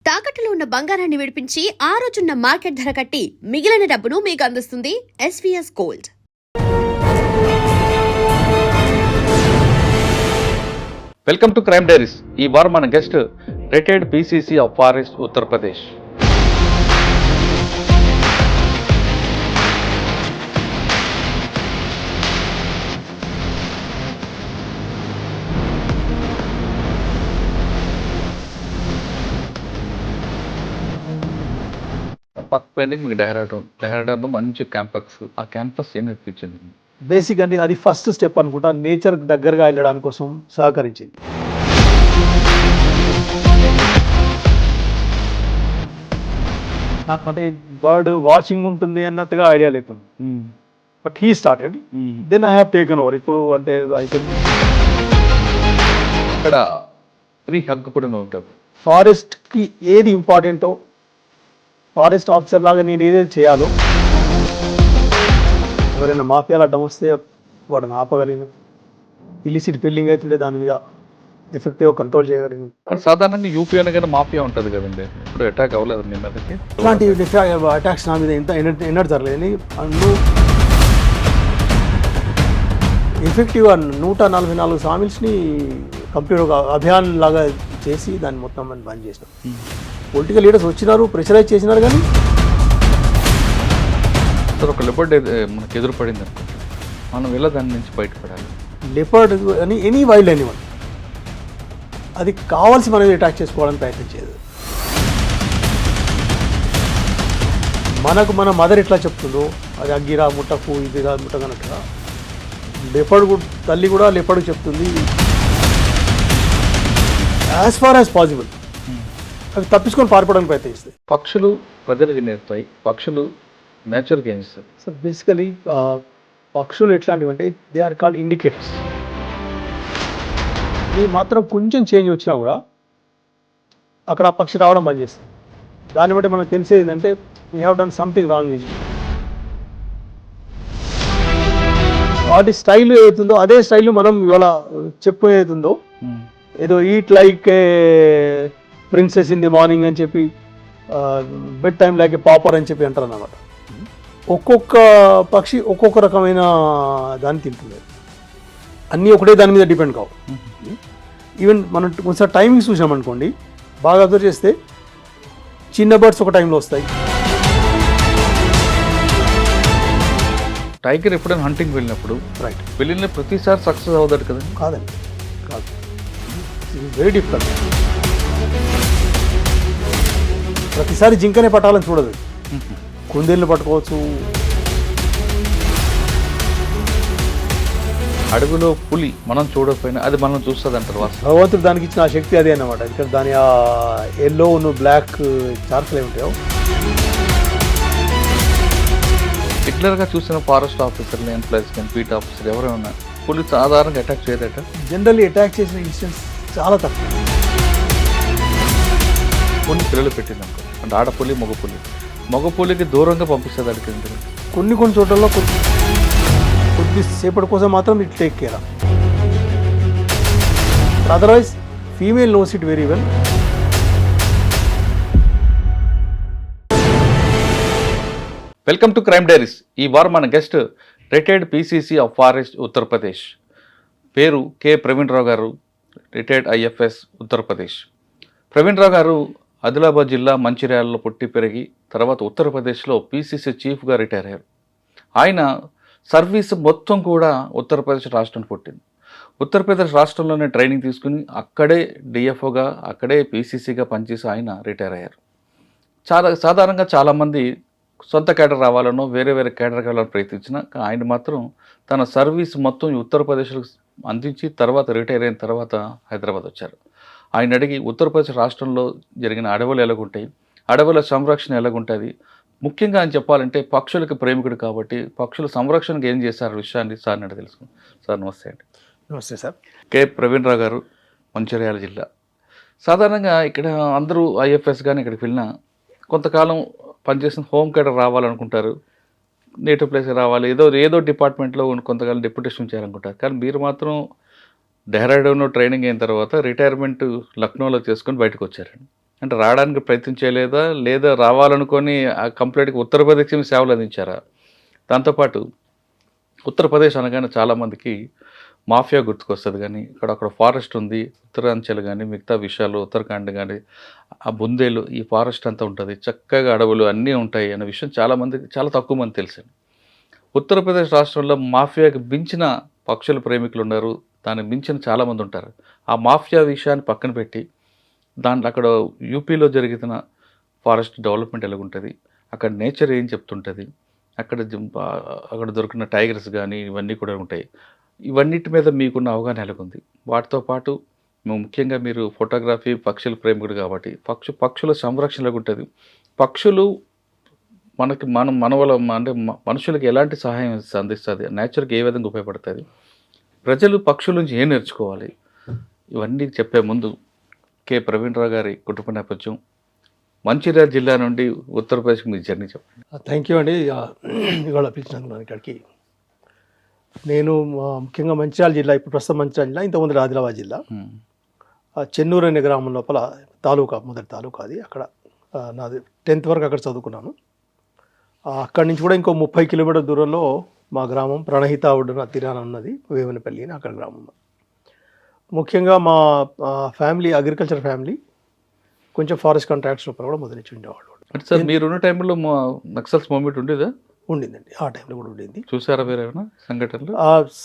తాకట్టులో ఉన్న బంగారాన్ని విడిపించి ఆ రోజున్న మార్కెట్ ధర కట్టి మిగిలిన డబ్బును మీకు అందిస్తుంది SVS gold. Welcome to crime diaries. ఈ వారం మన guest retired PCC of forest Uttar Pradesh. పక్కనే మీకు డెహ్రాడూన్లో మంచి క్యాంపస్. ఆ క్యాంపస్ ఏం నేర్పించింది? బేసిక్ అంటే అది ఫస్ట్ స్టెప్ అనుకుంటా, నేచర్ దగ్గరగా వెళ్ళడానికి కోసం సహకరించింది. నాకంటే బర్డ్ వాచింగ్ ఉంటుంది అన్నట్టుగా ఐడియా లేకుండా, but he started, then I have taken over. ఇప్పుడు అంటే అక్కడ ఫ్రీ హక్ కూడా ఉంటుంది. ఫారెస్ట్కి ఏది ఇంపార్టెంటో, ఫారెస్ట్ ఆఫీసర్ లాగా నేను ఏదైతే చేయాలో, ఎవరైనా మాఫియాలు అడ్డం వస్తే వాడిని ఆపగలిగిన, ఇలిసిట్ బిల్డింగ్ అవుతుంటే దాని మీద ఎఫెక్టివ్గా కంట్రోల్ చేయగలిగింది. సాధారణంగా యూపీ అనగానే మాఫియా ఉంటుంది కదండి, ఇప్పుడు అటాక్ అవ్వలేదు మీ మీదకి? ఇలాంటి అటాక్స్ నా మీద ఎన్నడూ జరగలేదు. అన్ను ఎఫెక్టివ్గా 144 సామిల్స్ని కంప్లీట్ ఒక అభియాన్ లాగా చేసి దాన్ని మొత్తం మనం బంద్ చేసినాం. పొలిటికల్ లీడర్స్ వచ్చినారు, ప్రెషరైజ్ చేసినారు, కానీ సార్ ఒక లెపర్డ్ మనకు ఎదురుపడింది అనుకుంటా, మనం ఎలా దాని నుంచి బయటపడాలి? లెపర్డ్ అని ఎనీ వైల్డ్ అనిమల్ అది కావాల్సి మనం అటాక్ చేసుకోవడానికి ప్రయత్నించేది. మనకు మన మదర్ ఎట్లా చెప్తుందో, అది అగ్గిరా ముట్టకు, ఇదిరా ముట్టగనట్టుగా లెపర్డ్ తల్లి కూడా లెపర్డ్ చెప్తుంది. యాజ్ ఫార్ యాజ్ పాసిబుల్ అవి తప్పించుకొని పారిపోవడానికి ప్రయత్నిస్తాయి. పక్షులు ప్రజలకు నేర్పుతాయి, పక్షులు నేచర్కి ఏం ఇస్తాయి? సో బేసికలీ పక్షులు ఎట్లాంటివి అంటే దే ఆర్ కాల్డ్ ఇండికేటర్స్. ఇది మాత్రం కొంచెం చేంజ్ వచ్చినా కూడా అక్కడ ఆ పక్షి రావడం బంద్ చేస్తుంది. దాన్ని బట్టి మనకు తెలిసేది ఏంటంటే we have done something wrong. వాటి స్టైల్ ఏదైతుందో అదే స్టైల్ మనం ఇవాళ చెప్పు ఏదైతుందో, ఏదో eat like A princess in the morning అని చెప్పి, బెడ్ టైం లైక్ ఏ పాపర్ అని చెప్పి అంటారు అన్నమాట. ఒక్కొక్క పక్షి ఒక్కొక్క రకమైన దాన్ని తింటుంది. అన్నీ ఒకటే దాని మీద డిపెండ్ కావు. ఈవెన్ మనం ఒకసారి టైమింగ్స్ చూసామనుకోండి, బాగా అబ్జర్వ్ చేస్తే చిన్న బర్డ్స్ ఒక టైంలో వస్తాయి. టైగర్ ఎప్పుడైనా హంటింగ్ వెళ్ళినప్పుడు రైట్ వెళ్ళిన ప్రతిసారి సక్సెస్ అవుతాడు కదా? కాదండి, కాదు, వెరీ డిఫికల్ట్. ప్రతిసారి జింకనే పట్టాలని చూడదు, కుందేళ్ళు పట్టుకోవచ్చు. అడవిలో పులి మనం చూడకపోయినా అది మనం చూస్తుంది అంటారు. భగవంతుడు దానికి ఇచ్చిన ఆ శక్తి అదే అన్నమాట. ఇక్కడ దాని ఆ ఎల్లో బ్లాక్ చార్కులు ఏమిటాయో రెగ్యులర్గా చూసిన ఫారెస్ట్ ఆఫీసర్లు, ఎంప్లాయీస్ కానీ బీట్ ఆఫీసర్ ఎవరైనా పులి సాధారణంగా అటాక్ చేయదట? జనరల్లీ అటాక్ చేసిన ఇన్సిడెంట్స్ చాలా తక్కువ. కొన్ని పిల్లలు పెట్టిందనుకో, అంటే ఆడపులి మగపులికి దూరంగా పంపిస్తుంది అడిగింది. కొన్ని చోట్లలో కొద్దిసేపటి కోసం మాత్రం it take care. Otherwise female knows it very well. Welcome to crime diaries. ఈ వారం మన guest retired PCC of forest Uttar Pradesh, పేరు కె ప్రవీణ్ రావు గారు, రిటైర్డ్ ఐఎఫ్ఎస్ ఉత్తరప్రదేశ్. ప్రవీణ్ రావు గారు ఆదిలాబాద్ జిల్లా మంచిర్యాలలో పుట్టి పెరిగి తర్వాత ఉత్తరప్రదేశ్లో పీసీసీ చీఫ్గా రిటైర్ అయ్యారు. ఆయన సర్వీస్ మొత్తం కూడా ఉత్తరప్రదేశ్ రాష్ట్రం పుట్టింది. ఉత్తరప్రదేశ్ రాష్ట్రంలోనే ట్రైనింగ్ తీసుకుని అక్కడే డిఎఫ్ఓగా, అక్కడే పీసీసీగా పనిచేసి ఆయన రిటైర్ అయ్యారు. సాధారణంగా చాలామంది సొంత కేడర్ రావాలనో వేరే కేడర్ కావాలని ప్రయత్నించిన ఆయన మాత్రం తన సర్వీస్ మొత్తం ఉత్తరప్రదేశ్లో అందించి తర్వాత రిటైర్ అయిన తర్వాత హైదరాబాద్ వచ్చారు. ఆయన అడిగి ఉత్తరప్రదేశ్ రాష్ట్రంలో జరిగిన అడవులు ఎలాగుంటాయి, అడవుల సంరక్షణ ఎలాగుంటుంది, ముఖ్యంగా అని చెప్పాలంటే పక్షులకు ప్రేమికుడు కాబట్టి పక్షుల సంరక్షణకు ఏం చేశారు విషయాన్ని సార్ అడిగి తెలుసుకున్నాం. సార్ నమస్తే అండి. నమస్తే సార్. కె ప్రవీణ్ రావు గారు, మంచిర్యాల జిల్లా. సాధారణంగా ఇక్కడ అందరూ ఐఎఫ్ఎస్ కానీ ఇక్కడికి వెళ్ళినా కొంతకాలం పనిచేసిన హోమ్ కేడర్ రావాలనుకుంటారు, నేటివ్ ప్లేస్కి రావాలి, ఏదో డిపార్ట్మెంట్లో కొంతకాలం డెప్యుటేషన్ చేయాలనుకుంటారు. కానీ మీరు మాత్రం డెహ్రాడూన్లో ట్రైనింగ్ అయిన తర్వాత రిటైర్మెంట్ లక్నోలో చేసుకొని బయటకు వచ్చారండి. అంటే రావడానికి ప్రయత్నం చేయలేదా, లేదా రావాలనుకొని ఆ కంప్లీట్గా ఉత్తరప్రదేశ్కి సేవలు అందించారా? దాంతోపాటు ఉత్తరప్రదేశ్ అనగానే చాలామందికి మాఫియా గుర్తుకొస్తుంది, కానీ అక్కడ ఫారెస్ట్ ఉంది, ఉత్తరాంచల్ కానీ మిగతా విషయాలు ఉత్తరాఖండ్ కానీ ఆ బుందేలు ఈ ఫారెస్ట్ అంతా ఉంటుంది, చక్కగా అడవులు అన్నీ ఉంటాయి అనే విషయం చాలామందికి చాలా తక్కువ మంది తెలిసింది. ఉత్తరప్రదేశ్ రాష్ట్రంలో మాఫియాకి మించిన పక్షుల ప్రేమికులు ఉన్నారు, దానికి మించిన చాలామంది ఉంటారు. ఆ మాఫియా విషయాన్ని పక్కన పెట్టి దాంట్లో అక్కడ యూపీలో జరిగిన ఫారెస్ట్ డెవలప్మెంట్ ఎలాగుంటుంది, అక్కడ నేచర్ ఏం చెప్తుంటుంది, అక్కడ దొరికిన టైగర్స్ కానీ ఇవన్నీ కూడా ఉంటాయి. ఇవన్నిటి మీద మీకున్న అవగాహన ఎలాగుంది? వాటితో పాటు ముఖ్యంగా మీరు ఫోటోగ్రఫీ పక్షుల ప్రేమికుడు కాబట్టి పక్షుల సంరక్షణ ఎలాగుంటుంది, పక్షులు మనకి మనవల అంటే మనుషులకి ఎలాంటి సహాయం అందిస్తుంది, నేచర్కి ఏ విధంగా ఉపయోగపడుతుంది, ప్రజలు పక్షుల నుంచి ఏం నేర్చుకోవాలి, ఇవన్నీ చెప్పే ముందు కె ప్రవీణ్ రావు గారి కుటుంబ నేపథ్యం, మంచిర్యాల జిల్లా నుండి ఉత్తరప్రదేశ్కి మీ జర్నీ చెప్పండి. థ్యాంక్ యూ అండి. ఇవాళ పిలిచినందుకు ఇక్కడికి. నేను ముఖ్యంగా మంచిర్యాల జిల్లా, ఇప్పుడు ప్రస్తుతం మంచిర్యాల జిల్లా, ఇంతకుముందు ఆదిలాబాద్ జిల్లా, చెన్నూరు అనే గ్రామం లోపల మొదటి తాలూకా అది. అక్కడ నాది 10th వరకు అక్కడ చదువుకున్నాను. అక్కడి నుంచి కూడా ఇంకో 30 కిలోమీటర్ల దూరంలో మా గ్రామం ప్రణహిత ఒడ్డున తీరాన ఉన్నది, వేమనపల్లి అని అక్కడ గ్రామం. ముఖ్యంగా మా ఫ్యామిలీ అగ్రికల్చర్ ఫ్యామిలీ, కొంచెం ఫారెస్ట్ కాంట్రాక్ట్స్ లోపల కూడా మొదలుచి ఉండేవాళ్ళు. అంటే సార్ మీరున్న టైంలో నక్సల్స్ మూమెంట్ ఉండేదా? ఉండిందండి, ఆ టైంలో కూడా ఉండింది. చూసారా మీరు ఏమైనా సంఘటనలు?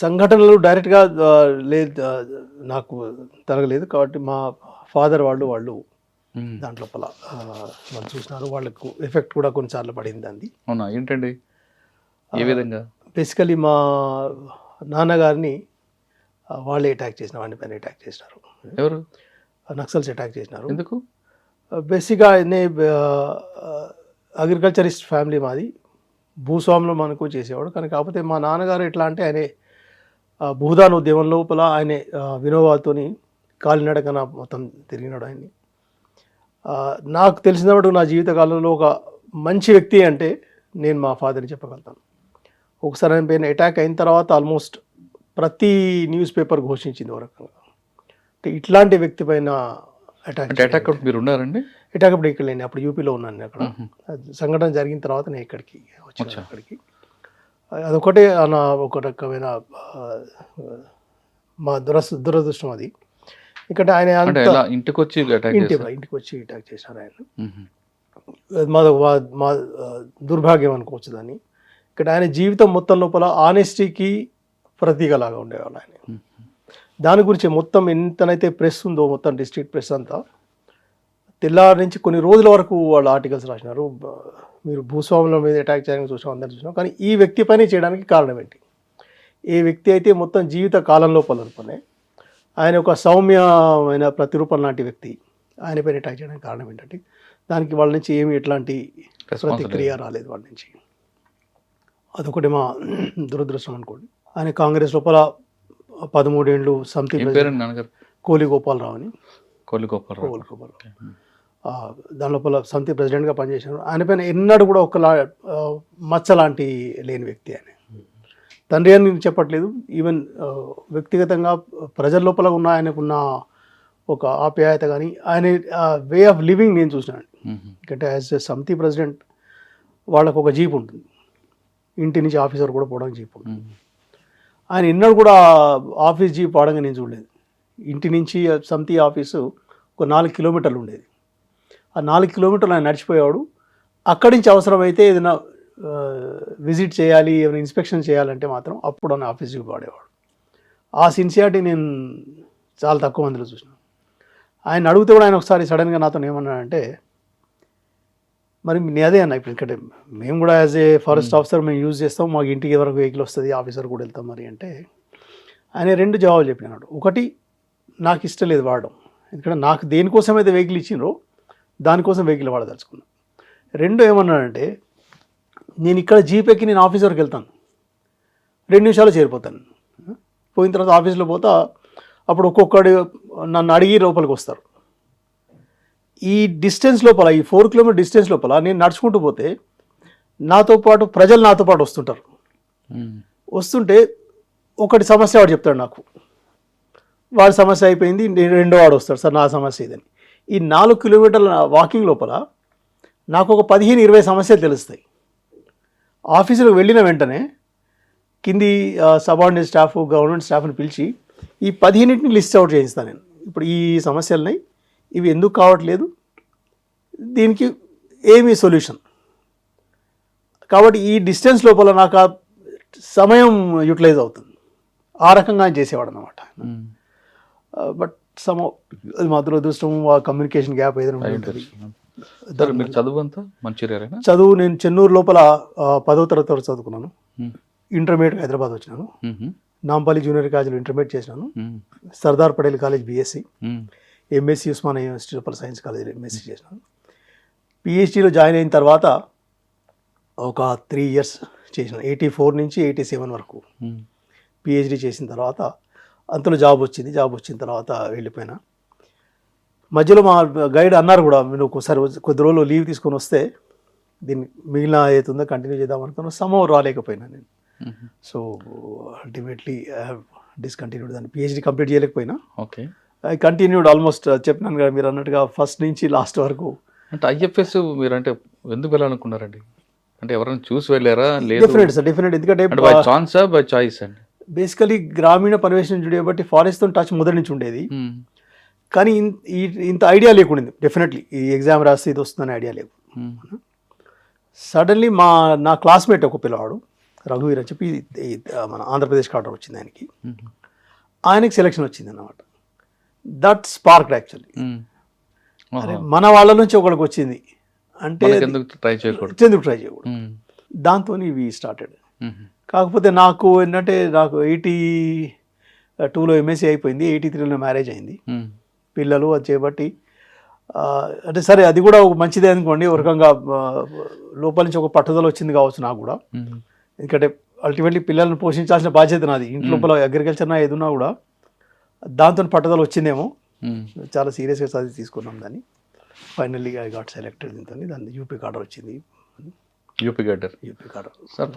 సంఘటనలు డైరెక్ట్గా లేదు, నాకు తరగలేదు. కాబట్టి మా ఫాదర్ వాళ్ళు దాంట్లో వాళ్ళు చూసినారు, వాళ్ళకు ఎఫెక్ట్ కూడా కొన్నిసార్లు పడింది అంది. అవునా, ఏంటండి, ఏ విధంగా? బేసికలీ మా నాన్నగారిని వాళ్ళే అటాక్ చేసిన, వాడిని పైన అటాక్ చేసినారు. ఎవరు? నక్సల్స్ అటాక్ చేసినారు. ఎందుకు? బేసిక్గా అగ్రికల్చరిస్ట్ ఫ్యామిలీ మాది, భూస్వాములు మనకు చేసేవాడు. కానీ కాకపోతే మా నాన్నగారు ఎట్లా అంటే ఆయన భూదాన ఉద్యమం లోపల ఆయన వినోవాతోని కాలినడకన మొత్తం తిరిగినాడు. ఆయన్ని నాకు తెలిసినప్పుడు నా జీవితకాలంలో ఒక మంచి వ్యక్తి అంటే నేను మా ఫాదర్ని చెప్పగలుగుతాను. ఒకసారి ఆయన పైన అటాక్ అయిన తర్వాత ఆల్మోస్ట్ ప్రతి న్యూస్ పేపర్ ఘోషించింది ఒక రకంగా, అంటే ఇట్లాంటి వ్యక్తి పైన అటాక్ మీరు ఉన్నారండి? అటాక్ అప్పుడు ఇక్కడ లేని, అప్పుడు యూపీలో ఉన్నాను నేను. అక్కడ సంఘటన జరిగిన తర్వాత నేను ఇక్కడికి వచ్చాను. అక్కడికి అదొకటే ఒక రకమైన మా దురదృష్టం అది. ఇక్కడ ఆయన ఇంటికి వచ్చి అటాక్ చేశారు ఆయన. మా దుర్భాగ్యం అనుకోవచ్చు దాన్ని. ఇక్కడ ఆయన జీవితం మొత్తం లోపల ఆనెస్టీకి ప్రతీకలాగా ఉండేవాళ్ళు ఆయన. దాని గురించి మొత్తం ఎంతనైతే ప్రెస్ ఉందో, మొత్తం డిస్ట్రిక్ట్ ప్రెస్ అంతా తెల్లారి నుంచి కొన్ని రోజుల వరకు వాళ్ళు ఆర్టికల్స్ రాసినారు. మీరు భూస్వాముల మీద అటాక్ చేయడానికి చూసాం, అందరినీ చూసాం, కానీ ఈ వ్యక్తి పని చేయడానికి కారణం ఏంటి? ఏ వ్యక్తి అయితే మొత్తం జీవిత కాలంలో పలుపనే ఆయన ఒక సౌమ్యమైన ప్రతిరూపం లాంటి వ్యక్తి, ఆయన పైన అటాక్ చేయడానికి కారణం ఏంటంటే దానికి వాళ్ళ నుంచి ఏమి ఎట్లాంటి ప్రతిక్రియ రాలేదు వాళ్ళ నుంచి. అదొకటి మా దురదృష్టం అనుకోండి. ఆయన కాంగ్రెస్ లోపల 13 ఏళ్ళు కోలి గోపాలరావు అని, దాని లోపల సమితి ప్రెసిడెంట్గా పనిచేశారు. ఆయన పైన ఎన్నడూ కూడా ఒక మచ్చ లాంటి లేని వ్యక్తి ఆయన. తండ్రి అని చెప్పట్లేదు, ఈవెన్ వ్యక్తిగతంగా ప్రజల లోపల ఉన్న ఆయనకున్న ఒక ఆప్యాయత కానీ ఆయన వే ఆఫ్ లివింగ్ నేను చూసినాను. ఎందుకంటే యాజ్ ఎ సమితి ప్రెసిడెంట్ వాళ్ళకు ఒక జీప్ ఉంటుంది, ఇంటి నుంచి ఆఫీసర్ కూడా పోవడానికి జీప్ ఉంటుంది. ఆయన ఎన్నడూ కూడా ఆఫీస్ జీప్ వాడగా నేను చూడలేదు. ఇంటి నుంచి సమితి ఆఫీసు ఒక 4 కిలోమీటర్లు ఉండేది. ఆ 4 కిలోమీటర్లు ఆయన నడిచిపోయేవాడు. అక్కడి నుంచి అవసరమైతే ఏదైనా విజిట్ చేయాలి, ఏమైనా ఇన్స్పెక్షన్ చేయాలంటే మాత్రం అప్పుడు ఆయన ఆఫీస్ జీప్ వాడేవాడు. ఆ సిన్సియారిటీ నేను చాలా తక్కువ మందిలో చూసినాను. ఆయన అడిగితే కూడా ఆయన ఒకసారి సడన్గా నాతో ఏమన్నాడంటే, మరి నేను అదే అన్న, ఇప్పుడు ఎందుకంటే మేము కూడా యాజ్ ఏ ఫారెస్ట్ ఆఫీసర్ మేము యూజ్ చేస్తాం, మాకు ఇంటికి వరకు వెహికల్ వస్తుంది, ఆఫీసర్ కూడా వెళ్తాం మరి అంటే, ఆయన 2 జవాబులు చెప్పినాడు. ఒకటి, నాకు ఇష్టం లేదు వాడడం, ఎందుకంటే నాకు దేనికోసం అయితే వెహికల్ ఇచ్చినో దానికోసం వెహికల్ వాడదలుచుకున్నాను. 2 ఏమన్నాడంటే, నేను ఇక్కడ జీప్ ఎక్కి నేను ఆఫీస్ వరకు వెళ్తాను, 2 నిమిషాలు చేరిపోతాను. పోయిన తర్వాత ఆఫీస్లో పోతా, అప్పుడు ఒక్కొక్కడు నన్ను అడిగి లోపలికి వస్తారు. ఈ డిస్టెన్స్ లోపల, ఈ 4 కిలోమీటర్ డిస్టెన్స్ లోపల నేను నడుచుకుంటూ పోతే నాతో పాటు ప్రజలు నాతో పాటు వస్తుంటారు. వస్తుంటే ఒకటి సమస్య వాడు చెప్తాడు నాకు, వాడి సమస్య అయిపోయింది, రెండో వాడు వస్తాడు, సార్ నా సమస్య ఇదని. ఈ 4 కిలోమీటర్ల వాకింగ్ లోపల నాకు ఒక 15-20 సమస్యలు తెలుస్తాయి. ఆఫీసులకు వెళ్ళిన వెంటనే కింది సబార్డినేట్ స్టాఫ్ గవర్నమెంట్ స్టాఫ్ని పిలిచి ఈ 15ని లిస్ట్ అవుట్ చేయిస్తాను నేను. ఇప్పుడు ఈ సమస్యలున్నాయి, ఇవి ఎందుకు కావట్లేదు, దీనికి ఏమి సొల్యూషన్. కాబట్టి ఈ డిస్టెన్స్ లోపల నాకు ఆ సమయం యూటిలైజ్ అవుతుంది. ఆ రకంగా చేసేవాడు అనమాట. బట్ అది మా దురదృష్టం, ఆ కమ్యూనికేషన్ గ్యాప్ ఏదైనా ఉంటుంది. మీరు చదువు అంతా మంచిర్యాలేనా? చదువు నేను చెన్నూరు లోపల 10వ తరగతి వరకు చదువుకున్నాను. ఇంటర్మీడియట్ హైదరాబాద్ వచ్చినాను. నాంపల్లి జూనియర్ కాలేజీలో ఇంటర్మీడియట్ చేసినాను. Sardar Patel college BSc, MSc Osmania university లోపల సైన్స్ కాలేజీలో ఎంఎస్సీ చేసినాను. పిహెచ్డీలో జాయిన్ అయిన తర్వాత ఒక 3 years చేసినాను. 84 నుంచి 87 వరకు పిహెచ్డీ చేసిన తర్వాత అంతలో జాబ్ వచ్చిన తర్వాత వెళ్ళిపోయినా. మధ్యలో మా గైడ్ అన్నారు కూడా, మీరు ఒకసారి కొద్ది రోజులు లీవ్ తీసుకొని వస్తే దీన్ని మిగిలిన అవుతుందో కంటిన్యూ చేద్దాం అనుకున్నా. సమయం రాలేకపోయినా నేను. So ultimately I have discontinued. దాన్ని పిహెచ్డీ కంప్లీట్ చేయలేకపోయినా. ఓకే. I continued almost. చెప్పినాను కదా మీరు అన్నట్టుగా ఫస్ట్ నుంచి లాస్ట్ వరకు. అంటే ఐఎఫ్ఎస్ మీరు అంటే ఎందుకు వెళ్ళాలనుకున్నారండి? అంటే ఎవరైనా చూసి వెళ్ళారా? లేదు, డెఫినెట్. ఎందుకంటే బై ఛాన్స్ బై చాయిస్ అండి? బేసికలీ గ్రామీణ పరివేషణ చూడే బట్టి ఫారెస్ట్తో టచ్ మొదటి నుంచి ఉండేది. కానీ ఇంత ఐడియా లేకుండా, డెఫినెట్లీ ఈ ఎగ్జామ్ రాస్తే ఇది వస్తుందని ఐడియా లేవు. సడన్లీ నా క్లాస్మేట్ ఒక పిల్లవాడు రఘువీర్ అని చెప్పి మన ఆంధ్రప్రదేశ్కి ఆర్డర్ వచ్చింది ఆయనకి. ఆయనకి సెలెక్షన్ వచ్చింది అన్నమాట. That spark actually. మన వాళ్ళ నుంచి ఒకడికి వచ్చింది అంటే ఎందుకు ట్రై చేయకూడదు. దాంతో ఇవి స్టార్టెడ్. కాకపోతే నాకు ఏంటంటే నాకు 82లో ఎంఎస్సీ అయిపోయింది, 83లో మ్యారేజ్ అయింది, పిల్లలు అది చేయబట్టి అంటే సరే అది కూడా ఒక మంచిదే అనుకోండి. ఒక రకంగా లోపల నుంచి ఒక పట్టుదల వచ్చింది కావచ్చు నాకు కూడా. ఎందుకంటే అల్టిమేట్లీ పిల్లల్ని పోషించాల్సిన బాధ్యత నాది. ఇంట్లో లోపల అగ్రికల్చర్ నా ఏదున్నా కూడా దాంతో పట్టుదల వచ్చిందేమో. చాలా సీరియస్గా చదివి తీసుకున్నాం దాన్ని. Finally I got selected. దాన్ని యూపీ ఆర్డర్ వచ్చింది. UP order. UP order. Sir